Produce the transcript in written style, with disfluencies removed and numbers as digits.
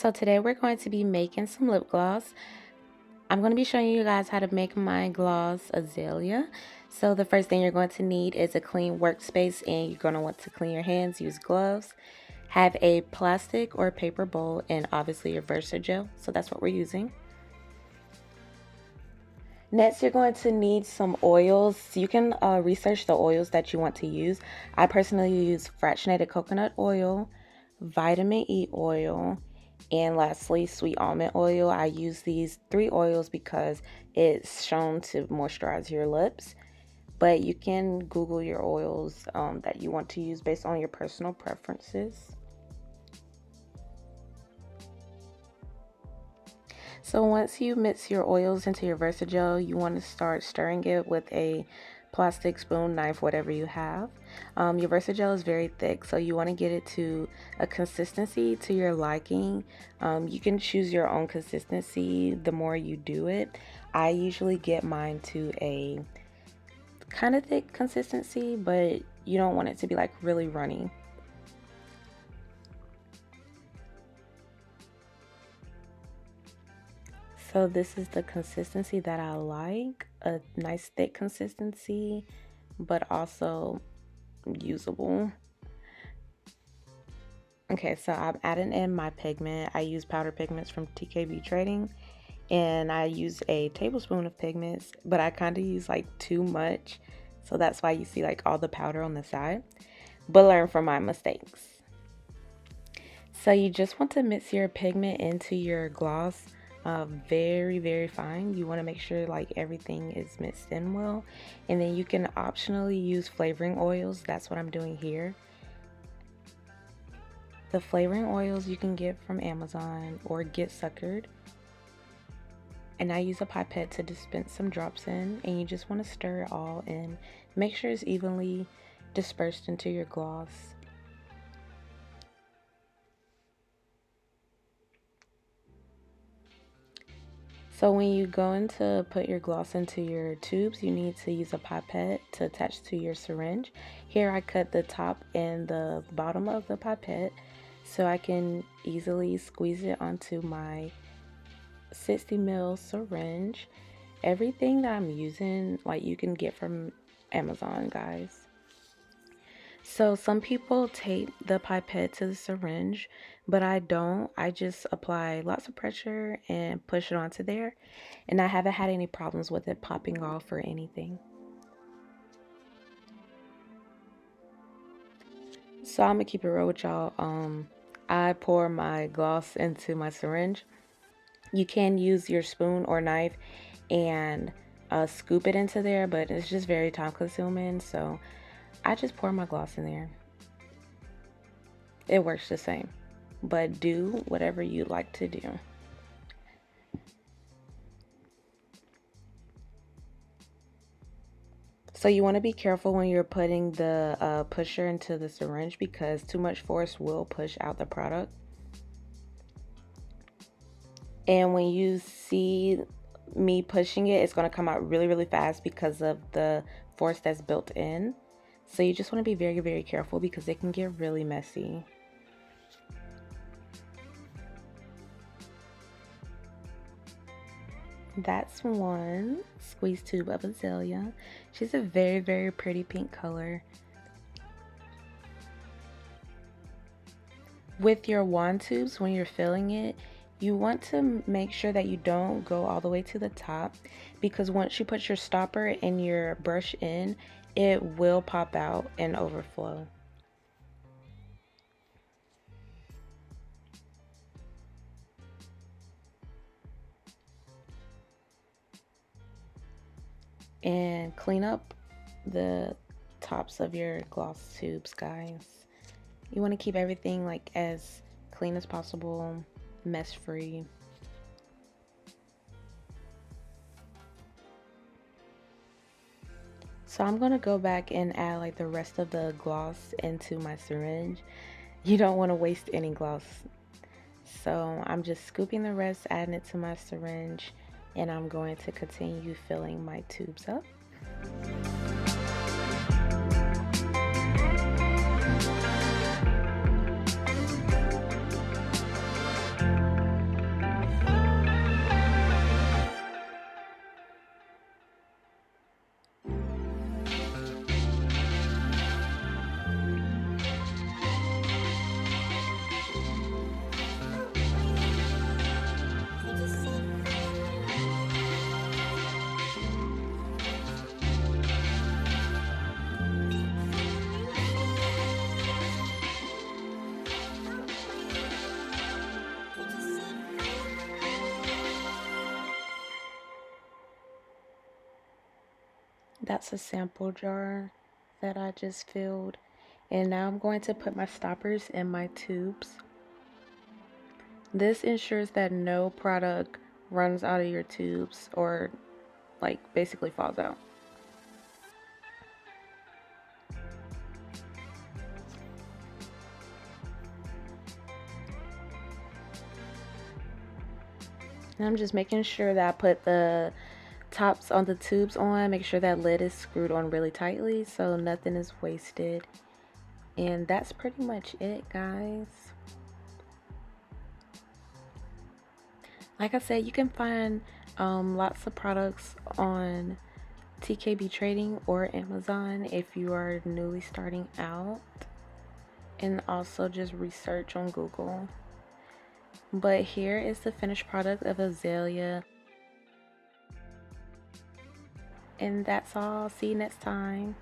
So today we're going to be making some lip gloss. I'm going to be showing you guys how to make my gloss Azalea. So the first thing you're going to need is a clean workspace, and you're going to want to clean your hands, use gloves. Have a plastic or paper bowl, and obviously your Versagel. So that's what we're using. Next, you're going to need some oils. You can research the oils that you want to use. I personally use fractionated coconut oil, vitamin E oil, and lastly, sweet almond oil. I use these 3 oils because it's shown to moisturize your lips. But you can Google your oils that you want to use based on your personal preferences. So once you mix your oils into your Versagel, you want to start stirring it with a plastic spoon, knife, whatever you have. Your Versagel is very thick, so you want to get it to a consistency to your liking. You can choose your own consistency the more you do it. I usually get mine to a kind of thick consistency, but you don't want it to be like really runny. So this is the consistency that I like, a nice thick consistency, but also usable. Okay, so I'm adding in my pigment. I use powder pigments from TKB Trading, and I use a tablespoon of pigments, but I kind of use like too much, so that's why you see like all the powder on the side, but learn from my mistakes. So you just want to mix your pigment into your gloss very fine. You want to make sure like everything is mixed in well, and then you can optionally use flavoring oils. That's what I'm doing here. The flavoring oils you can get from Amazon or Get Suckered, and I use a pipette to dispense some drops in, and you just want to stir it all in. Make sure it's evenly dispersed into your gloss. So when you go in to put your gloss into your tubes, you need to use a pipette to attach to your syringe. Here I cut the top and the bottom of the pipette so I can easily squeeze it onto my 60 ml syringe. Everything that I'm using, like, you can get from Amazon, guys. So some people tape the pipette to the syringe, but I don't. I just apply lots of pressure and push it onto there, and I haven't had any problems with it popping off or anything. So I'm gonna keep it real with y'all. I pour my gloss into my syringe. You can use your spoon or knife and scoop it into there, but it's just very time consuming, so I just pour my gloss in there. It works the same, but do whatever you like to do. So you want to be careful when you're putting the pusher into the syringe, because too much force will push out the product. And when you see me pushing it, it's going to come out really fast because of the force that's built in. So you just want to be very careful because it can get really messy. That's one squeeze tube of Azalea. She's a very pretty pink color. With your wand tubes, when you're filling it, you want to make sure that you don't go all the way to the top, because once you put your stopper and your brush in, it will pop out and overflow. And clean up the tops of your gloss tubes, guys. You want to keep everything like as clean as possible, mess free. So I'm going to go back and add like the rest of the gloss into my syringe. You don't want to waste any gloss. So I'm just scooping the rest, adding it to my syringe, and I'm going to continue filling my tubes up. That's a sample jar that I just filled. And now I'm going to put my stoppers in my tubes. This ensures that no product runs out of your tubes or like basically falls out. And I'm just making sure that I put the tops on the tubes on, make sure that lid is screwed on really tightly so nothing is wasted. And that's pretty much it, guys. Like I said, you can find lots of products on TKB Trading or Amazon if you are newly starting out, and also just research on Google. But here is the finished product of Azalea. And that's all. See you next time.